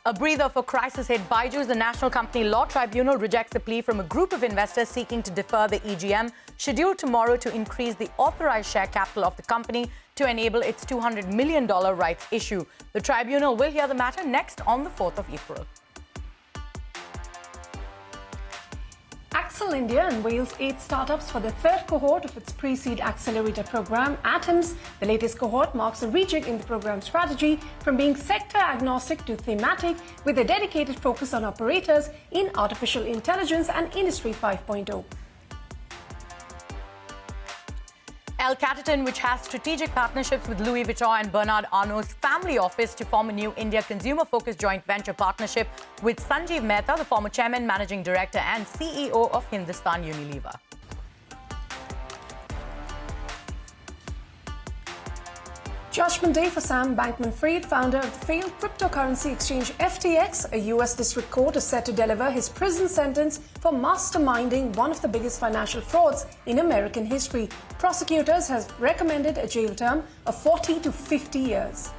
A breather for crisis-hit Byju. The National Company Law Tribunal rejects a plea from a group of investors seeking to defer the EGM, scheduled tomorrow to increase the authorized share capital of the company to enable its $200 million rights issue. The tribunal will hear the matter next on the 4th of April. Accel India unveils 8 startups for the third cohort of its pre-seed accelerator program, ATOMS. The latest cohort marks a rejig in the program strategy from being sector agnostic to thematic, with a dedicated focus on operators in artificial intelligence and Industry 5.0. El Capitan, which has strategic partnerships with Louis Vuitton and Bernard Arnault's family office to form a new India consumer-focused joint venture partnership with Sanjeev Mehta, the former chairman, managing director and CEO of Hindustan Unilever. Judgment day for Sam Bankman-Fried, founder of the failed cryptocurrency exchange FTX. A U.S. district court is set to deliver his prison sentence for masterminding one of the biggest financial frauds in American history. Prosecutors have recommended a jail term of 40 to 50 years.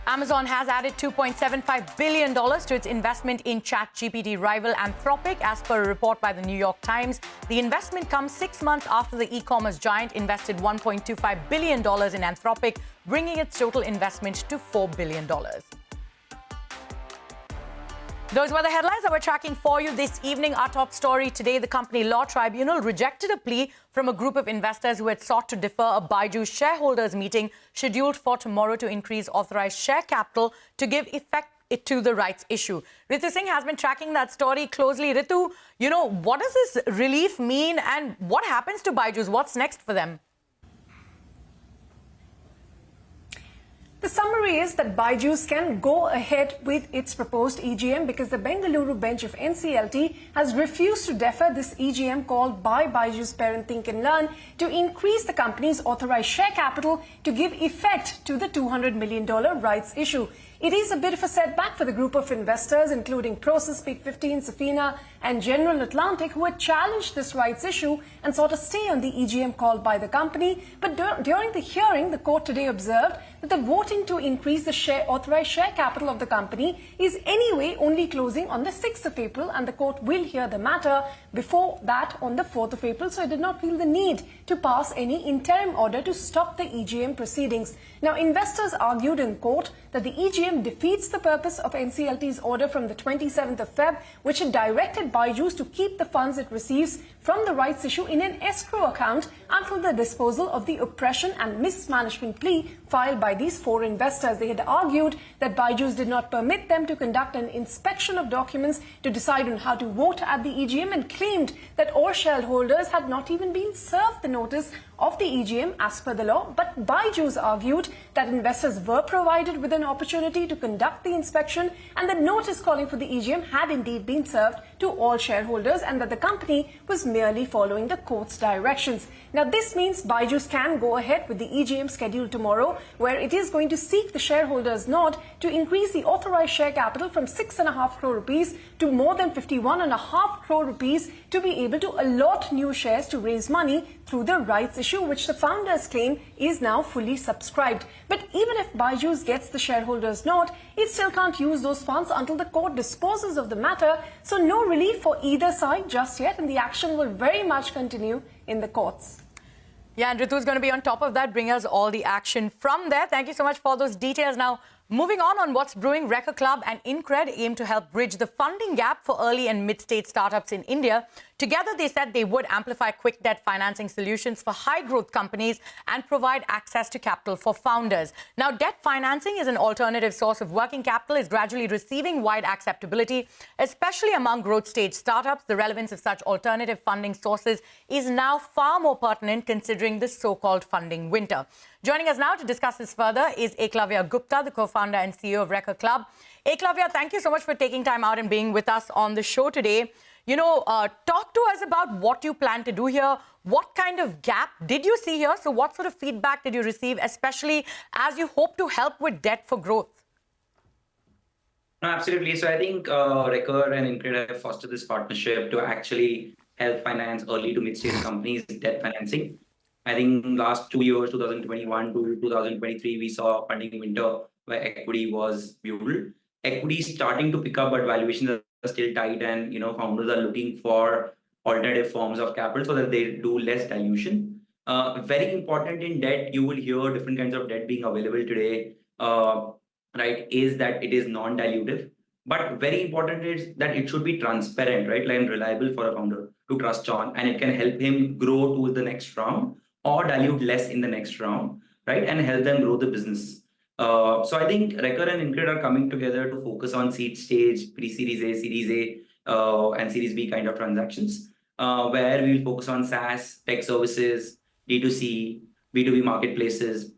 Amazon has added $2.75 billion to its investment in ChatGPT rival Anthropic, as per a report by the New York Times. The investment comes 6 months after the e-commerce giant invested $1.25 billion in Anthropic, bringing its total investment to $4 billion. Those were the headlines that we're tracking for you this evening. Our top story today: the Company Law Tribunal rejected a plea from a group of investors who had sought to defer a Byju shareholders meeting scheduled for tomorrow to increase authorized share capital to give effect to the rights issue. Ritu Singh has been tracking that story closely. Ritu, what does this relief mean and what happens to Byju's? What's next for them? The summary is that Byju's can go ahead with its proposed EGM because the Bengaluru bench of NCLT has refused to defer this EGM called by Byju's parent Think and Learn to increase the company's authorized share capital to give effect to the $200 million rights issue. It is a bit of a setback for the group of investors, including Prosus, Peak 15, Safina and General Atlantic, who had challenged this rights issue and sought a stay on the EGM called by the company. But during the hearing, the court today observed that the voting to increase the authorized share capital of the company is anyway only closing on the 6th of April, and the court will hear the matter before that on the 4th of April. So it did not feel the need to pass any interim order to stop the EGM proceedings. Now, investors argued in court that the EGM defeats the purpose of NCLT's order from the 27th of Feb, which had directed Byju's to keep the funds it receives from the rights issue in an escrow account until the disposal of the oppression and mismanagement plea filed by these 4 investors. They had argued that Byju's did not permit them to conduct an inspection of documents to decide on how to vote at the EGM, and claimed that all shareholders had not even been served the notice of the EGM as per the law. But Byju's argued that investors were provided with an opportunity to conduct the inspection, and the notice calling for the EGM had indeed been served to all shareholders, and that the company was merely following the court's directions. Now, this means Byju's can go ahead with the EGM scheduled tomorrow, where it is going to seek the shareholders' nod to increase the authorized share capital from 6.5 crore rupees to more than 51.5 crore rupees to be able to allot new shares to raise money through the rights issue, which the founders claim is now fully subscribed. But even if Byju's gets the shareholders' nod, it still can't use those funds until the court disposes of the matter. So no relief for either side just yet, and the action will very much continue in the courts. Yeah, and Ritu's going to be on top of that, bring us all the action from there. Thank you so much for those details. Now, moving on what's brewing, Recur Club and InCred aim to help bridge the funding gap for early and mid-stage startups in India. Together, they said they would amplify quick debt financing solutions for high-growth companies and provide access to capital for founders. Now, debt financing is an alternative source of working capital, is gradually receiving wide acceptability, especially among growth-stage startups. The relevance of such alternative funding sources is now far more pertinent considering the so-called funding winter. Joining us now to discuss this further is Eklavya Gupta, the co-founder and CEO of Recur Club. Eklavya, thank you so much for taking time out and being with us on the show today. Talk to us about what you plan to do here. What kind of gap did you see here? So what sort of feedback did you receive, especially as you hope to help with debt for growth? No, absolutely. So I think Recur and InCred have fostered this partnership to actually help finance early to mid-stage companies debt financing. I think last 2 years, 2021 to 2023, we saw funding winter where equity was built. Equity is starting to pick up, but valuations are still tight, and founders are looking for alternative forms of capital so that they do less dilution. Very important in debt, you will hear different kinds of debt being available today, right? Is that it is non-dilutive, but very important is that it should be transparent, right? Like, and reliable for a founder to trust on, and it can help him grow to the next round or dilute less in the next round, right? And help them grow the business. So I think Recur and InCred are coming together to focus on seed stage, pre-series A, series A, and series B kind of transactions, where we'll focus on SaaS, tech services, D2C, B2B marketplaces,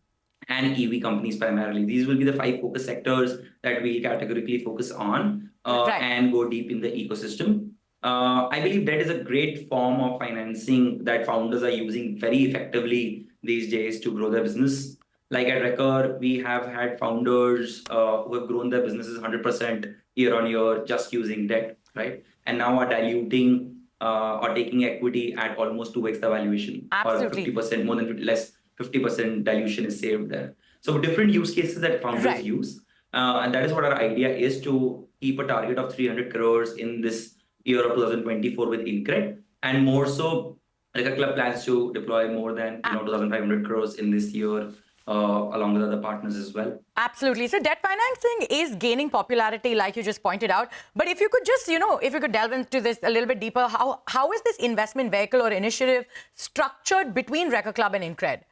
and EV companies primarily. These will be the 5 focus sectors that we'll categorically focus on and go deep in the ecosystem. I believe that is a great form of financing that founders are using very effectively these days to grow their business. Like at Recur, we have had founders who have grown their businesses 100% year on year just using debt, right? And now are diluting or taking equity at almost 2x the valuation. Absolutely. Or 50%, more than 50, less, 50% dilution is saved there. So different use cases that founders use. And that is what our idea is, to keep a target of 300 crores in this year of 2024 with InCred. And more so, Recur Club plans to deploy more than 2,500 crores in this year, along with other partners as well. Absolutely. So debt financing is gaining popularity, like you just pointed out. But if you could just, if you could delve into this a little bit deeper, how is this investment vehicle or initiative structured between Recur Club and InCred?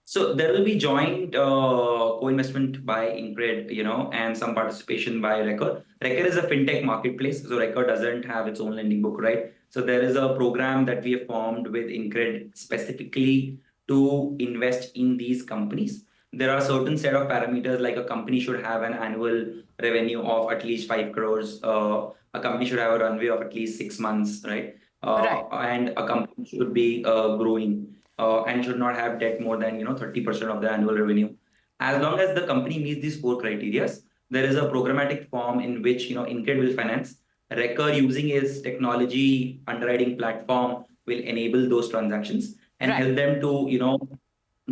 So there will be joint co-investment by InCred, and some participation by Recur. Recur is a fintech marketplace, so Recur doesn't have its own lending book, right? So there is a program that we have formed with InCred specifically to invest in these companies. There are certain set of parameters, like a company should have an annual revenue of at least 5 crores. A company should have a runway of at least 6 months, right? And a company should be growing. And should not have debt more than 30% of the annual revenue. As long as the company meets these 4 criteria, there is a programmatic form in which InCred will finance. Recur, using its technology underwriting platform, will enable those transactions and help them to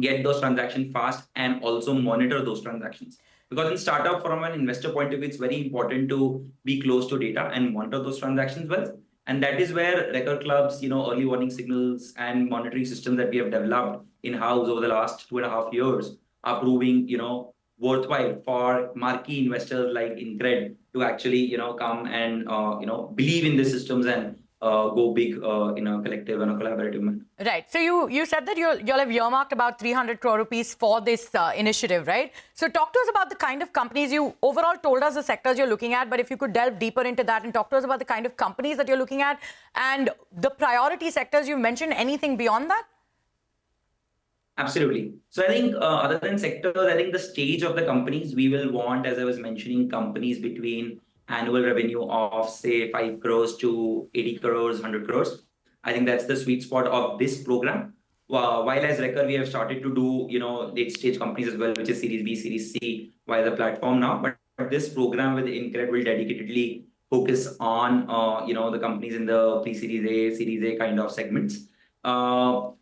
get those transactions fast and also monitor those transactions. Because in startup, from an investor point of view, it's very important to be close to data and monitor those transactions well. And that is where Recur Club's, early warning signals and monitoring systems that we have developed in-house over the last 2.5 years are proving, worthwhile for marquee investors like InCred to actually, come and, believe in the systems and go big in a collective and a collaborative manner. Right. So you said that you'll have earmarked about 300 crore rupees for this initiative, right? So talk to us about the kind of companies. You overall told us the sectors you're looking at, but if you could delve deeper into that and talk to us about the kind of companies that you're looking at and the priority sectors you mentioned, anything beyond that? Absolutely. So I think other than sectors, I think the stage of the companies, we will want, as I was mentioning, companies between annual revenue of, say, 5 crores to 80 crores, 100 crores. I think that's the sweet spot of this program. While as Recur, we have started to do, late stage companies as well, which is Series B, Series C, via the platform now. But this program with InCred will dedicatedly focus on, the companies in the pre-Series A, Series A kind of segments. The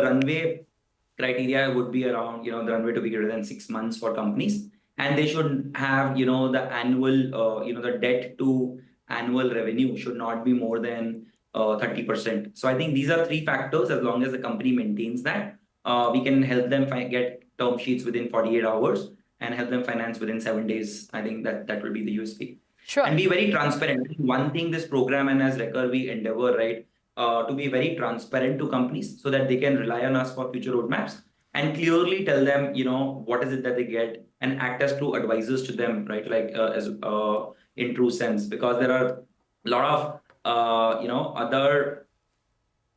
runway criteria would be around, the runway to be greater than 6 months for companies. And they should have, the annual, the debt to annual revenue should not be more than 30%. So I think these are 3 factors. As long as the company maintains that, we can help them get term sheets within 48 hours and help them finance within 7 days. I think that will be the USP. Sure. And be very transparent. One thing this program, and as Recur, we endeavor, right, to be very transparent to companies so that they can rely on us for future roadmaps and clearly tell them, what is it that they get, and act as true advisors to them, right? Like as in true sense, because there are a lot of other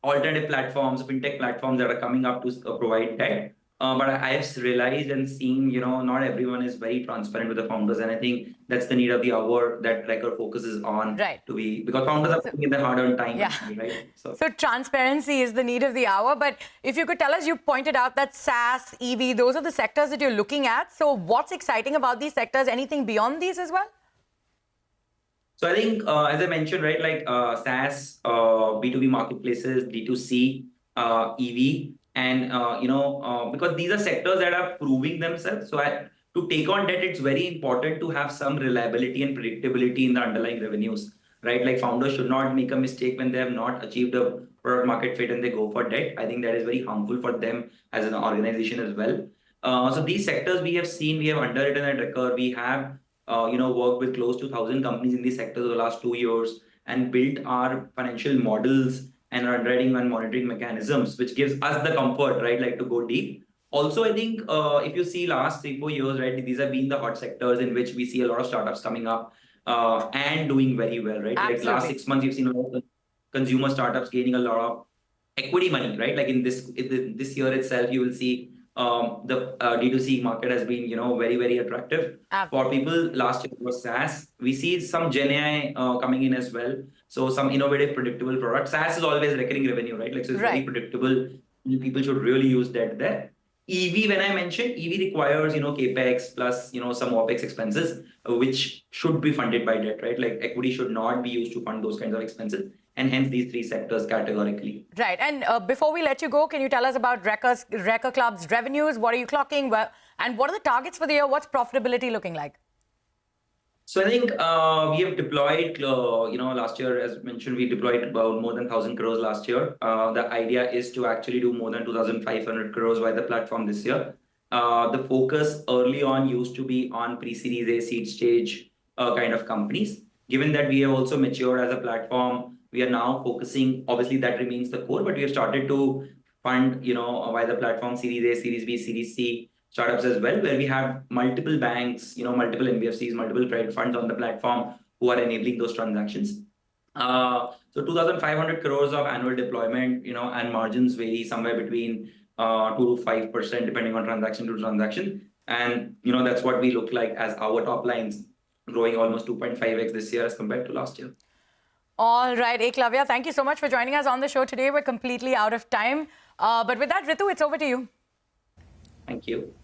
alternative platforms, fintech platforms that are coming up to provide debt. But I have realized and seen, not everyone is very transparent with the founders. And I think that's the need of the hour that Recur focuses on, to be, because founders are putting in their hard-earned time, right? So transparency is the need of the hour. But if you could tell us, you pointed out that SaaS, EV, those are the sectors that you're looking at. So what's exciting about these sectors? Anything beyond these as well? So I think, as I mentioned, right, like SaaS, B2B marketplaces, D2C, EV, and, because these are sectors that are proving themselves. So to take on debt, it's very important to have some reliability and predictability in the underlying revenues, right? Like founders should not make a mistake when they have not achieved a product market fit and they go for debt. I think that is very harmful for them as an organization as well. So these sectors we have seen, we have underwritten at Recur. We have worked with close to 1,000 companies in these sectors over the last 2 years and built our financial models and our underwriting and monitoring mechanisms, which gives us the comfort, right, like to go deep. Also, I think if you see last 3-4 years, right, these have been the hot sectors in which we see a lot of startups coming up and doing very well, right? Absolutely. Like last 6 months, you've seen a lot of consumer startups gaining a lot of equity money, right? Like in this year itself, you will see the D2C market has been, very, very attractive. For people. Last year was SaaS. We see some Gen AI coming in as well. So some innovative, predictable products. SaaS is always recurring revenue, right? Like, so it's very predictable. People should really use that there. EV, when I mentioned, EV requires, CapEx plus, some OpEx expenses, which should be funded by debt, right? Like equity should not be used to fund those kinds of expenses. And hence these three sectors categorically. Right. And before we let you go, can you tell us about Recur Club's revenues? What are you clocking? And what are the targets for the year? What's profitability looking like? So I think we have deployed, last year, as mentioned, we deployed about more than 1,000 crores last year. The idea is to actually do more than 2,500 crores by the platform this year. The focus early on used to be on pre-series A, seed stage kind of companies. Given that we have also matured as a platform, we are now focusing, obviously that remains the core, but we have started to fund, via the platform Series A, Series B, Series C, startups as well, where we have multiple banks, multiple NBFCs, multiple credit funds on the platform who are enabling those transactions. So 2,500 crores of annual deployment, and margins vary somewhere between 2 to 5% depending on transaction to transaction. And, that's what we look like as our top lines growing almost 2.5x this year as compared to last year. All right, Eklavya, thank you so much for joining us on the show today. We're completely out of time. But with that, Ritu, it's over to you. Thank you.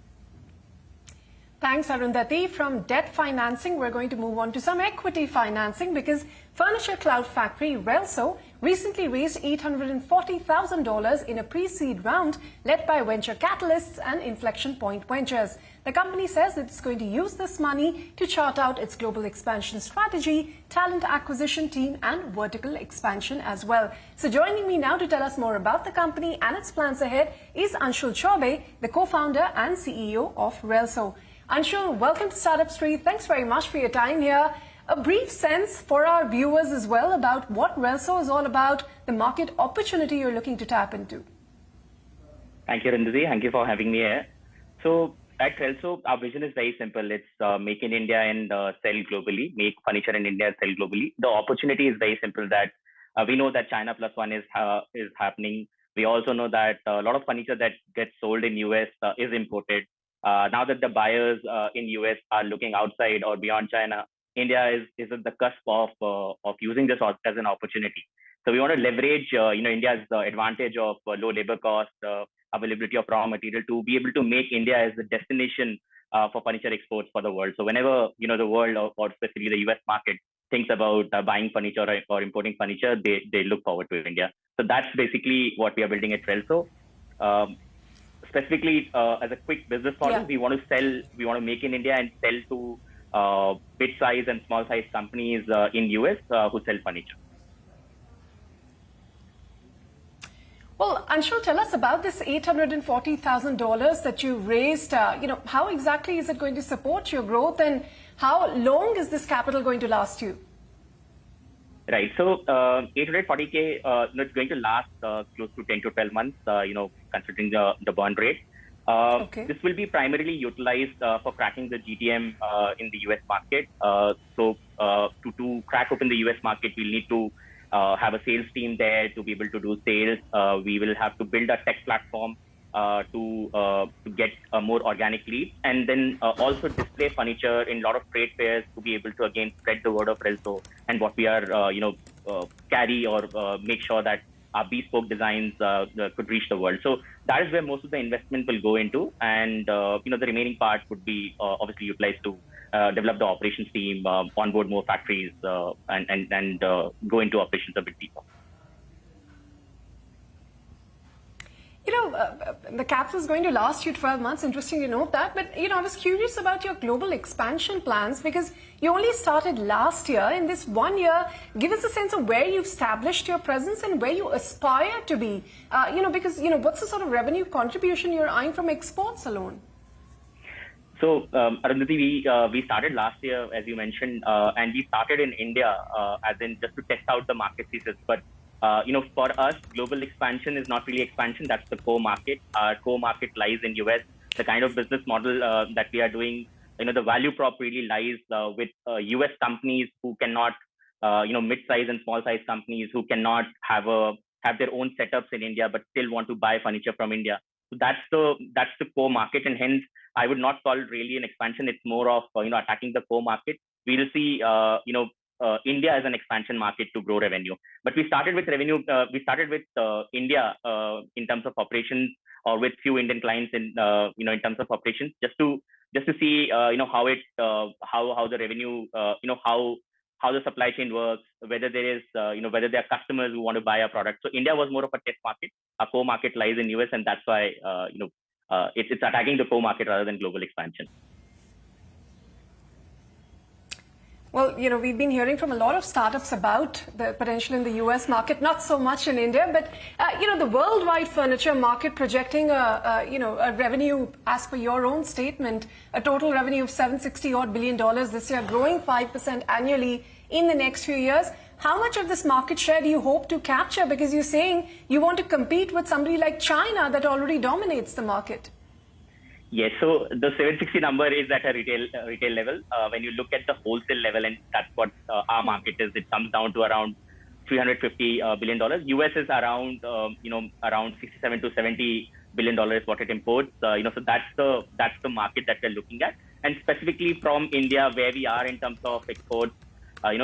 Thanks, Arundhati. From debt financing, we're going to move on to some equity financing because furniture cloud factory Relso recently raised $840,000 in a pre-seed round led by Venture Catalysts and Inflection Point Ventures. The company says it's going to use this money to chart out its global expansion strategy, talent acquisition team, and vertical expansion as well. So joining me now to tell us more about the company and its plans ahead is Anshul Chaubey, the co-founder and CEO of Relso. Anshul, welcome to Startup Street. Thanks very much for your time here. A brief sense for our viewers as well about what Relso is all about, the market opportunity you're looking to tap into. Thank you, Arundhati. Thank you for having me here. So at Relso, our vision is very simple. It's make in India and sell globally, make furniture in India and sell globally. The opportunity is very simple that we know that China Plus One is happening. We also know that a lot of furniture that gets sold in US is imported. Now that the buyers in US are looking outside or beyond China, India is at the cusp of using this as an opportunity. So we want to leverage, India's advantage of low labor cost, availability of raw material to be able to make India as a destination for furniture exports for the world. So whenever the world or specifically the US market thinks about buying furniture or importing furniture, they look forward to India. So that's basically what we are building at Relso. Specifically, as a quick business model, we want to make in India and sell to big-size and small-size companies in US who sell furniture. Well, Anshul, tell us about this $840,000 that you raised. How exactly is it going to support your growth, and how long is this capital going to last you? Right. So 840K, it's going to last close to 10 to 12 months, considering the burn rate. This will be primarily utilized for cracking the GTM in the US market. So to crack open the US market, we'll need to have a sales team there to be able to do sales. We will have to build a tech platform to get a more organic lead, and then also display furniture in a lot of trade fairs to be able to again spread the word of Relso and what we are carry or make sure that our bespoke designs could reach the world. So that is where most of the investment will go into, and the remaining part would be obviously utilized to develop the operations team, onboard more factories, and go into operations a bit deeper. The capital is going to last you 12 months. Interesting to note that. But, I was curious about your global expansion plans because you only started last year. In this 1 year, give us a sense of where you've established your presence and where you aspire to be. Because, what's the sort of revenue contribution you're eyeing from exports alone? So, Arundhati, we started last year, as you mentioned, and we started in India, as in just to test out the market thesis. But for us, global expansion is not really expansion. That's the core market. Our core market lies in US. The kind of business model that we are doing, the value prop really lies with US companies who cannot, mid-size and small-size companies who cannot have their own setups in India, but still want to buy furniture from India. So that's the core market, and hence I would not call it really an expansion. It's more of attacking the core market. We will see India as an expansion market to grow revenue. But we started with revenue. We started with India in terms of operations, or with few Indian clients in in terms of operations, just to see how the revenue how the supply chain works, whether there is whether there are customers who want to buy our product. So India was more of a test market. Our core market lies in US, and that's why it's attacking the core market rather than global expansion. Well, we've been hearing from a lot of startups about the potential in the US market, not so much in India, but, the worldwide furniture market projecting a revenue, as per your own statement, a total revenue of $760 billion this year, growing 5% annually in the next few years. How much of this market share do you hope to capture? Because you're saying you want to compete with somebody like China that already dominates the market. Yes, so the 760 number is at a retail level. When you look at the wholesale level, and that's what our market is, it comes down to around $350 billion. US is around around 67 to 70 billion dollars what it imports. So that's the market that we're looking at, and specifically from India, where we are in terms of exports.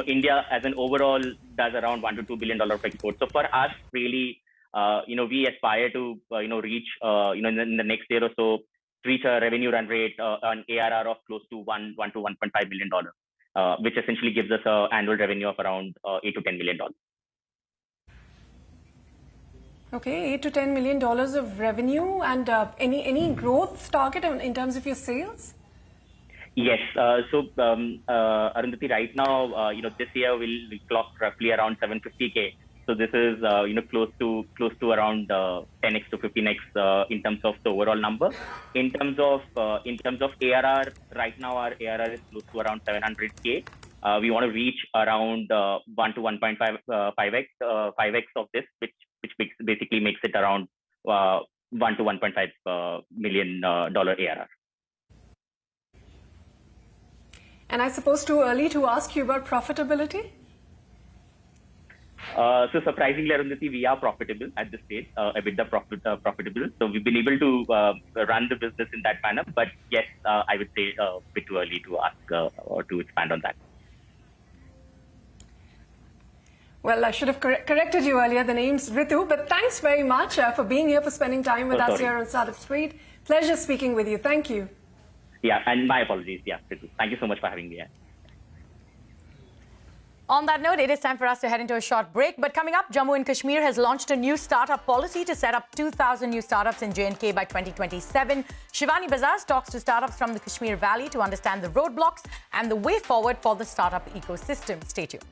India as an overall does around $1 to $2 billion of exports. So for us, really, we aspire to reach in the next year or so, reach a revenue run rate, an ARR of close to $1 to $1.5 billion, which essentially gives us an annual revenue of around $8 to $10 million. Okay, $8 to $10 million of revenue, and any growth target in terms of your sales? Yes. So Arundhati, right now, this year we clocked roughly around 750K. So this is close to around 10x to 15x in terms of the overall number. In terms of ARR, right now our ARR is close to around 700K. We want to reach around 1 to 5x of this, which basically makes it around $1 to $1.5 million ARR. And I suppose too early to ask you about profitability? So surprisingly, Arundhati, we are profitable at this stage, EBITDA profitable. So we've been able to run the business in that manner. But yes, I would say a bit too early to ask or to expand on that. Well, I should have corrected you earlier. The name's Ritu. But thanks very much for being here, for spending time with us here on Startup Street. Pleasure speaking with you. Thank you. Yeah, and my apologies. Yeah, Ritu. Thank you so much for having me here. On that note, it is time for us to head into a short break. But coming up, Jammu and Kashmir has launched a new startup policy to set up 2,000 new startups in J&K by 2027. Shivani Bazaz talks to startups from the Kashmir Valley to understand the roadblocks and the way forward for the startup ecosystem. Stay tuned.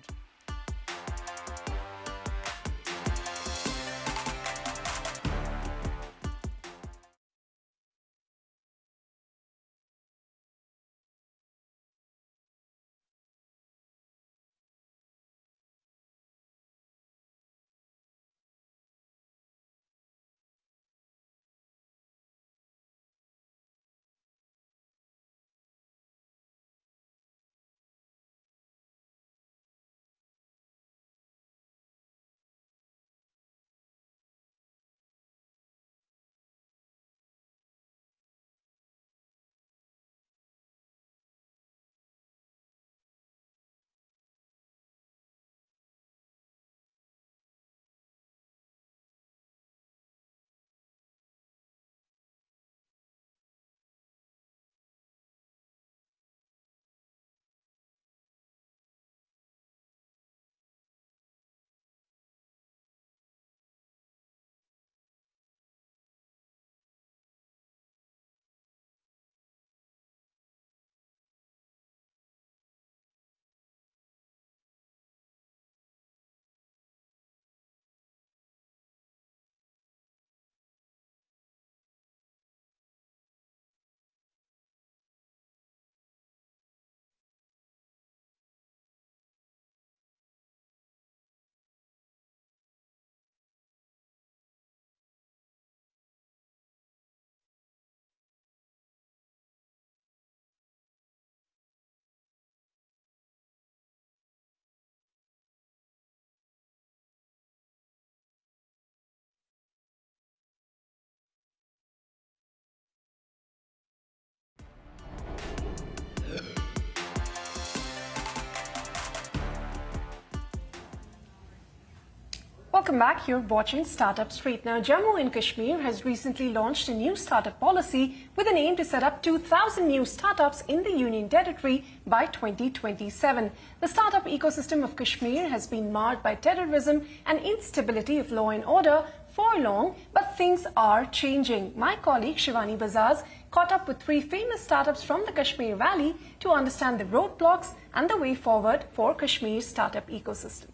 Welcome back. You're watching Startup Street. Now, Jammu and Kashmir has recently launched a new startup policy with an aim to set up 2,000 new startups in the Union Territory by 2027. The startup ecosystem of Kashmir has been marred by terrorism and instability of law and order for long, but things are changing. My colleague Shivani Bazaz caught up with 3 famous startups from the Kashmir Valley to understand the roadblocks and the way forward for Kashmir's startup ecosystem.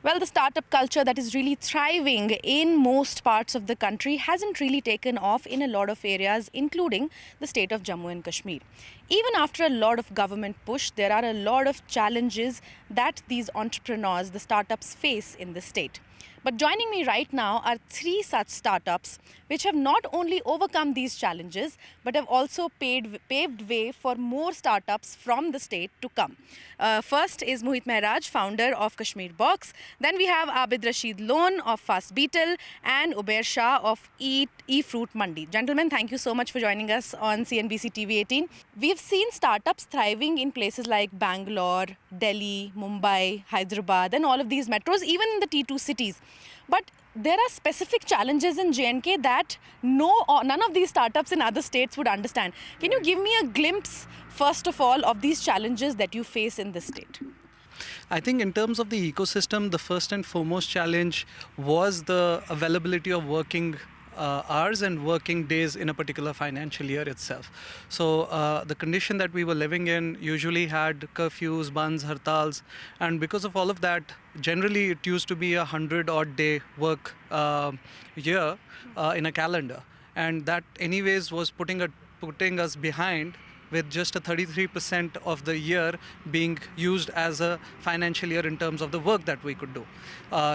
Well, the startup culture that is really thriving in most parts of the country hasn't really taken off in a lot of areas, including the state of Jammu and Kashmir. Even after a lot of government push, there are a lot of challenges that these entrepreneurs, the startups, face in the state. But joining me right now are 3 such startups which have not only overcome these challenges but have also paved way for more startups from the state to come. First is Mohit Mehraj, founder of Kashmir Box. Then we have Abid Rashid Lone of Fast Beetle and Ubair Shah of E-Fruit Mandi. Gentlemen, thank you so much for joining us on CNBC-TV18. We've seen startups thriving in places like Bangalore, Delhi, Mumbai, Hyderabad and all of these metros, even in the T2 cities. But there are specific challenges in J&K that none of these startups in other states would understand. Can you give me a glimpse, first of all, of these challenges that you face in this state? I think in terms of the ecosystem, the first and foremost challenge was the availability of working hours and working days in a particular financial year itself. So the condition that we were living in usually had curfews, bands, hartals, and because of all of that, generally it used to be 100-odd day work year in a calendar, and that anyways was putting us behind, with just a 33% of the year being used as a financial year in terms of the work that we could do.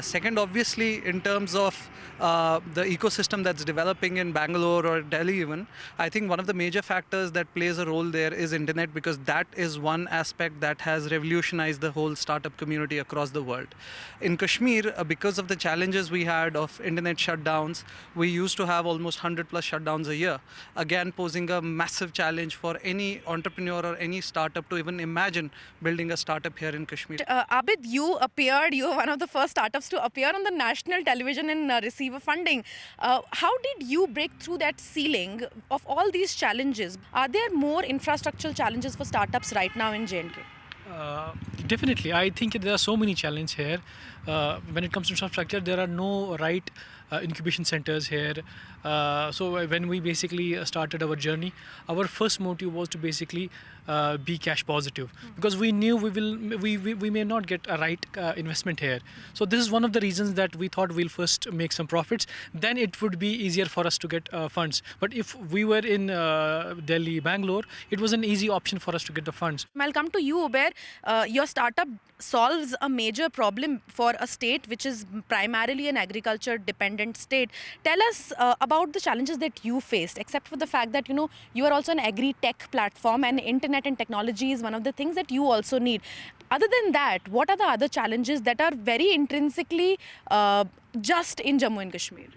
Second, obviously, in terms of the ecosystem that's developing in Bangalore or Delhi even, I think one of the major factors that plays a role there is internet, because that is one aspect that has revolutionized the whole startup community across the world. In Kashmir, because of the challenges we had of internet shutdowns, we used to have almost 100 plus shutdowns a year, again posing a massive challenge for any entrepreneur or any startup to even imagine building a startup here in Kashmir. Abid, you were one of the first startups to appear on the national television and receive a funding. How did you break through that ceiling of all these challenges? Are there more infrastructural challenges for startups right now in J&K? Definitely. I think there are so many challenges here. When it comes to infrastructure, there are no right incubation centers here. So when we basically started our journey, our first motive was to basically be cash positive, because we knew we may not get a right investment here. So this is one of the reasons that we thought we'll first make some profits, then it would be easier for us to get funds. But if we were in Delhi, Bangalore, it was an easy option for us to get the funds. I'll come to you, Ubair. Your startup solves a major problem for a state which is primarily an agriculture dependent state. Tell us about the challenges that you faced, except for the fact that you are also an agri-tech platform and internet and technology is one of the things that you also need. Other than that, what are the other challenges that are very intrinsically just in Jammu and Kashmir?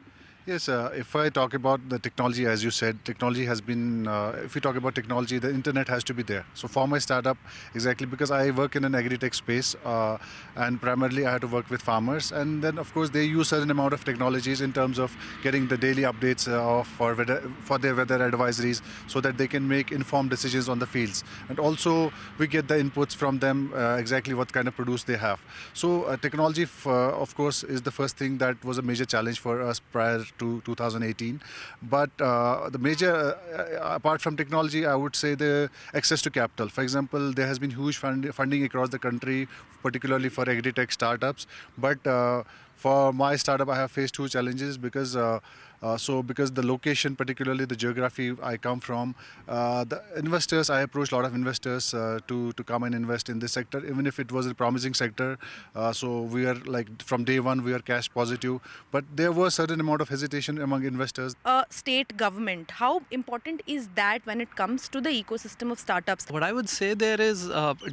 Yes, if I talk about the technology, as you said, technology has been, if we talk about technology, the internet has to be there. So for my startup, exactly, because I work in an agri-tech space and primarily I had to work with farmers, and then of course they use certain amount of technologies in terms of getting the daily updates for their weather advisories, so that they can make informed decisions on the fields. And also we get the inputs from them, exactly what kind of produce they have. So technology, of course, is the first thing that was a major challenge for us prior to 2018. But the major, apart from technology, I would say the access to capital. For example, there has been huge funding across the country, particularly for agri-tech startups. But for my startup, I have faced 2 challenges because because the location, particularly the geography I come from, the investors, I approached a lot of investors to come and invest in this sector, even if it was a promising sector. So we are like, from day one, we are cash positive. But there was a certain amount of hesitation among investors. State government, how important is that when it comes to the ecosystem of startups? What I would say there is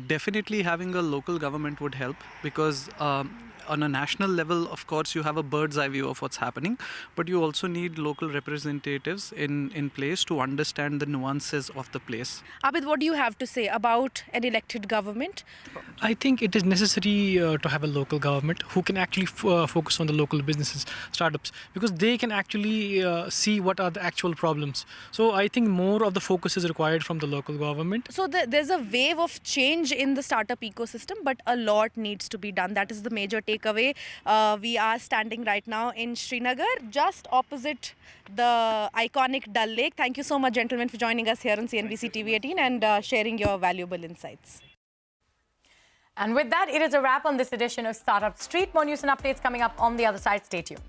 definitely having a local government would help, because on a national level, of course, you have a bird's eye view of what's happening, but you also need local representatives in place to understand the nuances of the place. Abid, what do you have to say about an elected government? I think it is necessary to have a local government who can actually focus on the local businesses, startups, because they can actually see what are the actual problems. So I think more of the focus is required from the local government. So there's a wave of change in the startup ecosystem, but a lot needs to be done. That is the major takeaway. We are standing right now in Srinagar, just opposite the iconic Dal Lake. Thank you so much, gentlemen, for joining us here on CNBC TV18 and sharing your valuable insights. And with that, it is a wrap on this edition of Startup Street. More news and updates coming up on the other side. Stay tuned.